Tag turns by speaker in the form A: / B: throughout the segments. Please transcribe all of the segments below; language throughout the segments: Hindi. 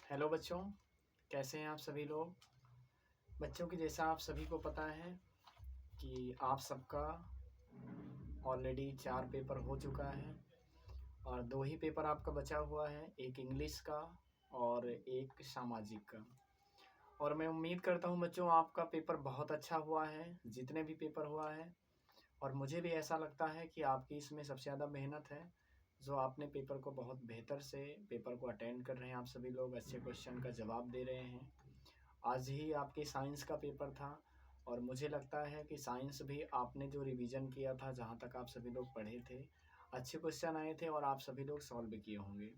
A: हेलो बच्चों, कैसे हैं आप सभी लोग। बच्चों की जैसा आप सभी को पता है कि आप सबका ऑलरेडी 4 पेपर हो चुका है और 2 ही पेपर आपका बचा हुआ है, एक इंग्लिश का और एक सामाजिक का। और मैं उम्मीद करता हूं बच्चों आपका पेपर बहुत अच्छा हुआ है, जितने भी पेपर हुआ है। और मुझे भी ऐसा लगता है कि आपकी इसमें सबसे ज़्यादा मेहनत है, जो आपने पेपर को बहुत बेहतर से पेपर को अटेंड कर रहे हैं। आप सभी लोग अच्छे क्वेश्चन का जवाब दे रहे हैं। आज ही आपके साइंस का पेपर था और मुझे लगता है कि साइंस भी आपने जो रिवीजन किया था, जहाँ तक आप सभी लोग पढ़े थे, अच्छे क्वेश्चन आए थे और आप सभी लोग सॉल्व भी किए होंगे।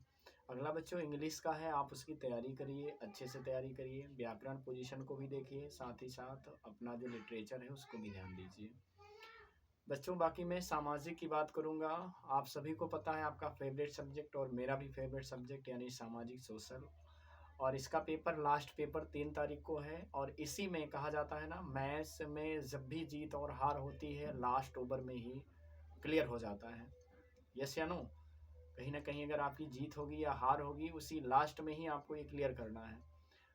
A: अगला बच्चों इंग्लिश का है, आप उसकी तैयारी करिए, अच्छे से तैयारी करिए, व्याकरण पोजीशन को भी देखिए, साथ ही साथ अपना जो लिटरेचर है उसको भी ध्यान दीजिए बच्चों। बाकी मैं सामाजिक की बात करूँगा। आप सभी को पता है आपका फेवरेट सब्जेक्ट और मेरा भी फेवरेट सब्जेक्ट यानी सामाजिक सोशल। और इसका पेपर लास्ट पेपर 3 तारीख को है और इसी में कहा जाता है ना, मैथ्स में जब भी जीत और हार होती है लास्ट ओवर में ही क्लियर हो जाता है। यस या नो। कहीं ना कहीं अगर आपकी जीत होगी या हार होगी उसी लास्ट में ही आपको ये क्लियर करना है।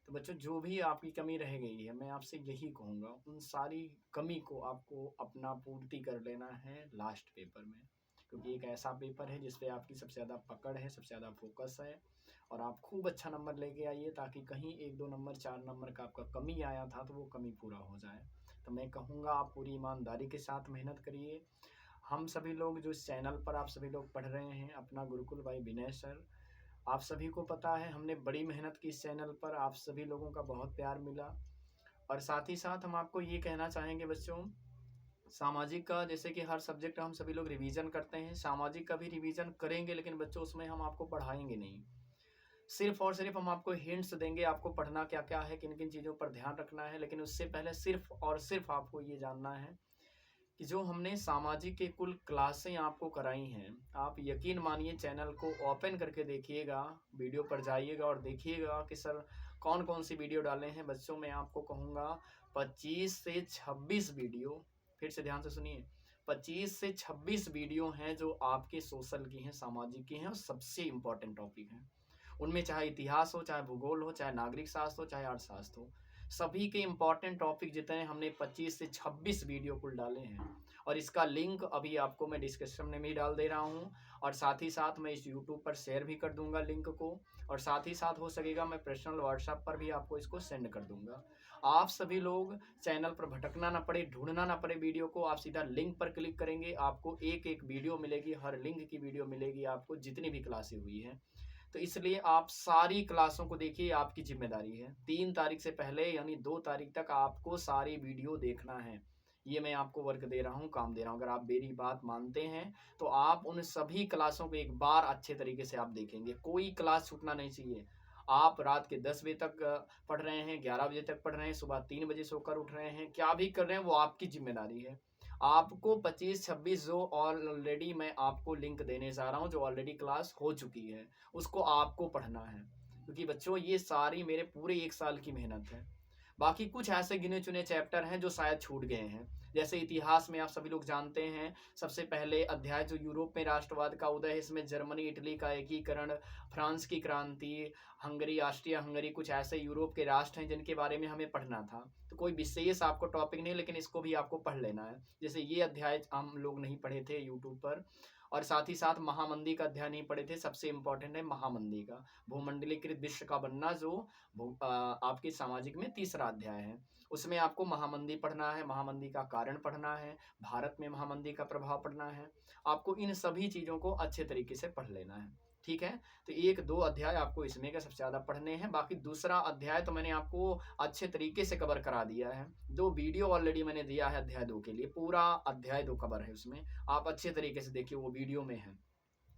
A: तो बच्चों जो भी आपकी कमी रह गई है, मैं आपसे यही कहूँगा उन सारी कमी को आपको अपना पूर्ति कर लेना है लास्ट पेपर में, क्योंकि एक ऐसा पेपर है जिस पे आपकी सबसे ज़्यादा पकड़ है, सबसे ज़्यादा फोकस है। और आप खूब अच्छा नंबर लेके आइए ताकि कहीं 1-2 नंबर 4 नंबर का आपका कमी आया था तो वो कमी पूरा हो जाए। तो मैं कहूँगा आप पूरी ईमानदारी के साथ मेहनत करिए। हम सभी लोग जो इस चैनल पर आप सभी लोग पढ़ रहे हैं, अपना गुरुकुल भाई विनय सर, आप सभी को पता है हमने बड़ी मेहनत की इस चैनल पर, आप सभी लोगों का बहुत प्यार मिला। और साथ ही साथ हम आपको ये कहना चाहेंगे बच्चों, सामाजिक का जैसे कि हर सब्जेक्ट हम सभी लोग रिवीजन करते हैं, सामाजिक का भी रिवीजन करेंगे, लेकिन बच्चों उसमें हम आपको पढ़ाएंगे नहीं, सिर्फ और सिर्फ हम आपको हिंट्स देंगे, आपको पढ़ना क्या क्या है, किन किन चीज़ों पर ध्यान रखना है। लेकिन उससे पहले सिर्फ और सिर्फ आपको ये जानना है कि जो हमने सामाजिक के कुल क्लासें आपको कराई हैं, आप यकीन मानिए चैनल को ओपन करके देखिएगा, वीडियो पर जाइएगा और देखिएगा कि सर कौन कौन सी वीडियो डाले हैं। बच्चों मैं आपको कहूँगा 25 से 26 वीडियो, फिर से ध्यान से सुनिए, 25 से 26 वीडियो हैं जो आपके सोशल की हैं, सामाजिक की हैं और सबसे इम्पोर्टेंट टॉपिक हैं। उनमें चाहे इतिहास हो, चाहे भूगोल हो, चाहे नागरिक शास्त्र हो, चाहे अर्थशास्त्र हो, सभी के इम्पॉर्टेंट टॉपिक जितने हमने 25 से 26 वीडियो कुल डाले हैं। और इसका लिंक अभी आपको मैं डिस्क्रिप्शन में भी डाल दे रहा हूँ और साथ ही साथ मैं इस यूट्यूब पर शेयर भी कर दूंगा लिंक को। और साथ ही साथ हो सकेगा मैं पर्सनल व्हाट्सएप पर भी आपको इसको सेंड कर दूंगा। आप सभी लोग चैनल पर भटकना ना पड़े, ढूंढना ना पड़े वीडियो को, आप सीधा लिंक पर क्लिक करेंगे, आपको एक एक वीडियो मिलेगी, हर लिंक की वीडियो मिलेगी आपको, जितनी भी क्लासें हुई हैं। तो इसलिए आप सारी क्लासों को देखिए, आपकी जिम्मेदारी है। 3 तारीख से पहले यानी 2 तारीख तक आपको सारी वीडियो देखना है। ये मैं आपको वर्क दे रहा हूँ, काम दे रहा हूँ। अगर आप मेरी बात मानते हैं तो आप उन सभी क्लासों को एक बार अच्छे तरीके से आप देखेंगे, कोई क्लास छूटना नहीं चाहिए। आप रात के 10 बजे तक पढ़ रहे हैं, 11 बजे तक पढ़ रहे हैं, सुबह 3 बजे सोकर उठ रहे हैं, क्या भी कर रहे हैं वो आपकी जिम्मेदारी है। आपको 25-26 जो ऑलरेडी मैं आपको लिंक देने जा रहा हूँ, जो ऑलरेडी क्लास हो चुकी है, उसको आपको पढ़ना है। क्योंकि बच्चों ये सारी मेरे पूरे 1 साल की मेहनत है। बाकी कुछ ऐसे गिने चुने चैप्टर हैं जो शायद छूट गए हैं। जैसे इतिहास में आप सभी लोग जानते हैं, सबसे पहले अध्याय जो यूरोप में राष्ट्रवाद का उदय है, इसमें जर्मनी इटली का एकीकरण, फ्रांस की क्रांति, हंगरी, ऑस्ट्रिया हंगरी, कुछ ऐसे यूरोप के राष्ट्र हैं जिनके बारे में हमें पढ़ना था। तो कोई विशेष आपको टॉपिक नहीं, लेकिन इसको भी आपको पढ़ लेना है। जैसे ये अध्याय हम लोग नहीं पढ़े थे यूट्यूब पर। और साथ ही साथ महामंदी का अध्याय नहीं पढ़े थे, सबसे इंपॉर्टेंट है महामंदी का, भूमंडलीकृत विश्व का बनना, जो आपके सामाजिक में तीसरा अध्याय है। उसमें आपको महामंदी पढ़ना है, महामंदी का कारण पढ़ना है, भारत में महामंदी का प्रभाव पढ़ना है। आपको इन सभी चीज़ों को अच्छे तरीके से पढ़ लेना है, ठीक है। तो 1-2 अध्याय आपको इसमें का सबसे ज़्यादा पढ़ने हैं। बाकी दूसरा अध्याय तो मैंने आपको अच्छे तरीके से कवर करा दिया है, 2 वीडियो ऑलरेडी मैंने दिया है अध्याय 2 के लिए, पूरा अध्याय 2 कवर है उसमें, आप अच्छे तरीके से देखिए, वो वीडियो में है।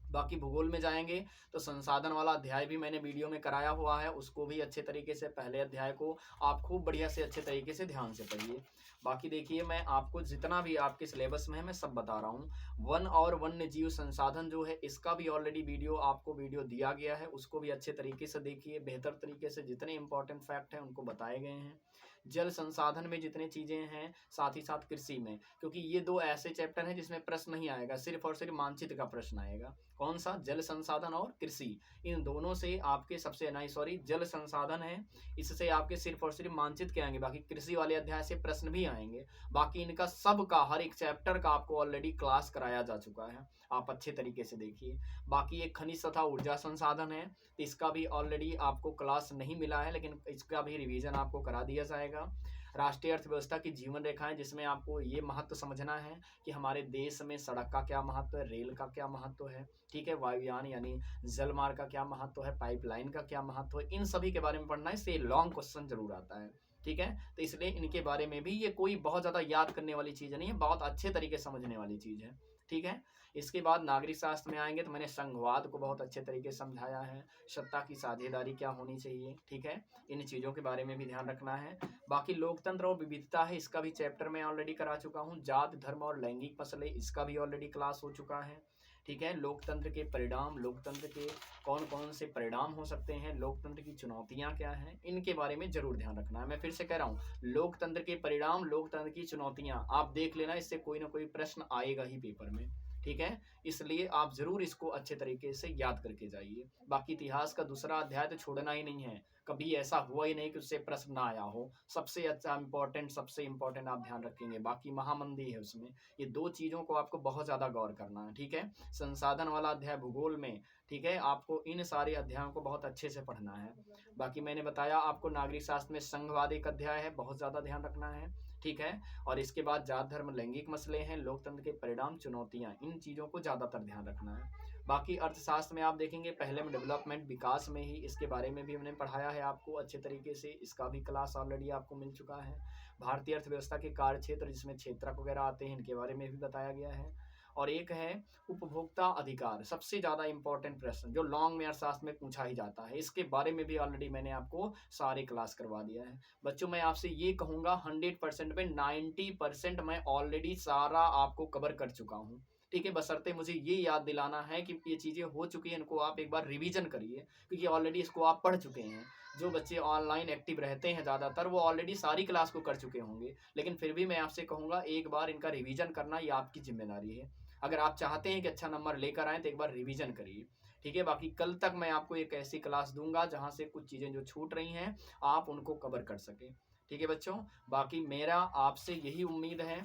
A: बाकी भूगोल में जाएंगे तो संसाधन वाला अध्याय भी मैंने वीडियो में कराया हुआ है, उसको भी अच्छे तरीके से, पहले अध्याय को आप खूब बढ़िया से अच्छे तरीके से ध्यान से पढ़िए। बाकी देखिए मैं आपको जितना भी आपके सिलेबस में है मैं सब बता रहा हूँ। वन और वन्य जीव संसाधन जो है, इसका भी ऑलरेडी वीडियो आपको वीडियो दिया गया है, उसको भी अच्छे तरीके से देखिए, बेहतर तरीके से जितने इंपॉर्टेंट फैक्ट हैं उनको बताए गए हैं। जल संसाधन में जितने चीज़ें हैं, साथ ही साथ कृषि में, क्योंकि ये दो ऐसे चैप्टर हैं जिसमें प्रश्न नहीं आएगा, सिर्फ और सिर्फ मानचित्र का प्रश्न आएगा। कौन सा? जल संसाधन और कृषि। इन दोनों से आपके सबसे नहीं, सॉरी, जल संसाधन है, इससे आपके सिर्फ और सिर्फ मानचित्र के आएंगे, बाकी कृषि वाले अध्याय से प्रश्न भी आएंगे। बाकी इनका सबका हर एक चैप्टर का आपको ऑलरेडी क्लास कराया जा चुका है, आप अच्छे तरीके से देखिए। बाकी एक खनिज तथा ऊर्जा संसाधन है, इसका भी ऑलरेडी आपको क्लास नहीं मिला है, लेकिन इसका भी रिवीजन आपको करा दिया जाएगा। राष्ट्रीय अर्थव्यवस्था की जीवन रेखाएं, जिसमें आपको ये महत्व समझना है कि हमारे देश में सड़क का क्या महत्व है, रेल का क्या महत्व है, ठीक है, वायुयान यानी जल मार्ग का क्या महत्व है, पाइपलाइन का क्या महत्व है, इन सभी के बारे में पढ़ना है। इससे लॉन्ग क्वेश्चन जरूर आता है, ठीक है। तो इसलिए इनके बारे में भी, ये कोई बहुत ज़्यादा याद करने वाली चीज़ नहीं है, बहुत अच्छे तरीके से समझने वाली चीज़ है, ठीक है। इसके बाद नागरिक शास्त्र में आएंगे तो मैंने संघवाद को बहुत अच्छे तरीके से समझाया है, सत्ता की साझेदारी क्या होनी चाहिए, ठीक है, इन चीज़ों के बारे में भी ध्यान रखना है। बाकी लोकतंत्र और विविधता है, इसका भी चैप्टर मैं ऑलरेडी करा चुका हूँ। जात धर्म और लैंगिक मसले, इसका भी ऑलरेडी क्लास हो चुका है, ठीक है। लोकतंत्र के परिणाम, लोकतंत्र के कौन कौन से परिणाम हो सकते हैं, लोकतंत्र की चुनौतियां क्या हैं, इनके बारे में जरूर ध्यान रखना है। मैं फिर से कह रहा हूँ, लोकतंत्र के परिणाम, लोकतंत्र की चुनौतियां, आप देख लेना, इससे कोई ना कोई प्रश्न आएगा ही पेपर में, ठीक है। इसलिए आप जरूर इसको अच्छे तरीके से याद करके जाइए। बाकी इतिहास का दूसरा अध्याय तो छोड़ना ही नहीं है, कभी ऐसा हुआ ही नहीं कि उससे प्रश्न ना आया हो। सबसे अच्छा इंपॉर्टेंट, सबसे इंपॉर्टेंट आप ध्यान रखेंगे। बाकी महामंदी है उसमें, ये दो चीज़ों को आपको बहुत ज़्यादा गौर करना है, ठीक है। संसाधन वाला अध्याय भूगोल में, ठीक है, आपको इन सारे अध्यायों को बहुत अच्छे से पढ़ना है। बाकी मैंने बताया आपको नागरिक शास्त्र में संघवाद एक अध्याय है, बहुत ज़्यादा ध्यान रखना है, ठीक है। और इसके बाद जात धर्म लैंगिक मसले हैं, लोकतंत्र के परिणाम, चुनौतियां, इन चीज़ों को ज़्यादातर ध्यान रखना है। बाकी अर्थशास्त्र में आप देखेंगे पहले में डेवलपमेंट, विकास में ही, इसके बारे में भी हमने पढ़ाया है आपको अच्छे तरीके से, इसका भी क्लास ऑलरेडी आपको मिल चुका है। भारतीय अर्थव्यवस्था के कार्य क्षेत्र, जिसमें क्षेत्रक वगैरह आते हैं, इनके बारे में भी बताया गया है। और एक है उपभोक्ता अधिकार, सबसे ज़्यादा इंपॉर्टेंट प्रश्न जो लॉन्ग में अर्थशास्त्र में पूछा ही जाता है, इसके बारे में भी ऑलरेडी मैंने आपको सारे क्लास करवा दिया है। बच्चों मैं आपसे ये कहूँगा 100% में 90% मैं ऑलरेडी सारा आपको कवर कर चुका हूँ, ठीक है। बशर्ते मुझे ये याद दिलाना है कि ये चीज़ें हो चुकी हैं, इनको आप एक बार रिवीजन करिए, क्योंकि ऑलरेडी इसको आप पढ़ चुके हैं। जो बच्चे ऑनलाइन एक्टिव रहते हैं ज़्यादातर, वो ऑलरेडी सारी क्लास को कर चुके होंगे, लेकिन फिर भी मैं आपसे कहूँगा एक बार इनका रिवीजन करना ये आपकी जिम्मेदारी है। अगर आप चाहते हैं कि अच्छा नंबर लेकर आएँ तो एक बार रिवीजन करिए, ठीक है। बाकी कल तक मैं आपको एक ऐसी क्लास दूंगा जहाँ से कुछ चीज़ें जो छूट रही हैं आप उनको कवर कर सकें, ठीक है बच्चों। बाकी मेरा आपसे यही उम्मीद है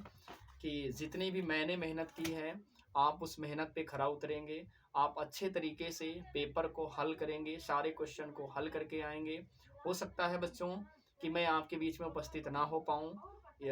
A: कि जितनी भी मैंने मेहनत की है, आप उस मेहनत पे खरा उतरेंगे, आप अच्छे तरीके से पेपर को हल करेंगे, सारे क्वेश्चन को हल करके आएंगे। हो सकता है बच्चों कि मैं आपके बीच में उपस्थित ना हो पाऊँ,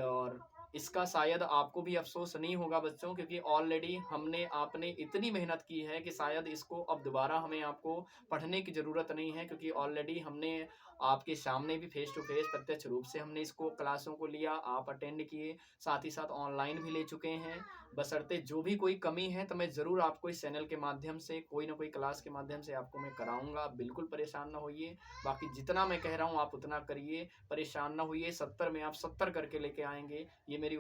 A: और इसका शायद आपको भी अफसोस नहीं होगा बच्चों, क्योंकि ऑलरेडी हमने आपने इतनी मेहनत की है कि शायद इसको अब दोबारा हमें आपको पढ़ने की ज़रूरत नहीं है, क्योंकि ऑलरेडी हमने आपके सामने भी फेस टू फेस प्रत्यक्ष रूप से हमने इसको क्लासों को लिया, आप अटेंड किए, साथ ही साथ ऑनलाइन भी ले चुके हैं। बशर्ते जो भी कोई कमी है तो मैं ज़रूर आपको इस चैनल के माध्यम से, कोई ना कोई क्लास के माध्यम से आपको मैं कराऊंगा, बिल्कुल परेशान ना होइए। बाकी जितना मैं कह रहा हूँ आप उतना करिए, परेशान ना होइए। 70 में आप 70 करके लेके आएंगे, ये मेरी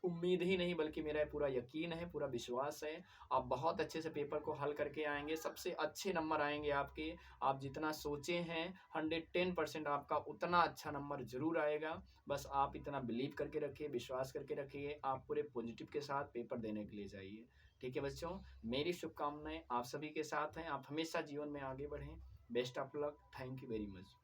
A: उम्मीद ही नहीं बल्कि मेरा पूरा यकीन है, पूरा विश्वास है। आप बहुत अच्छे से पेपर को हल करके आएंगे, सबसे अच्छे नंबर आएंगे आपके। आप जितना सोचे हैं 110% आपका उतना अच्छा नंबर जरूर आएगा। बस आप इतना बिलीव करके रखिए, विश्वास करके रखिए, आप पूरे पॉजिटिव के साथ पेपर देने के लिए जाइए, ठीक है बच्चों। मेरी शुभकामनाएं आप सभी के साथ हैं, आप हमेशा जीवन में आगे बढ़ें। Best of luck, thank you very much.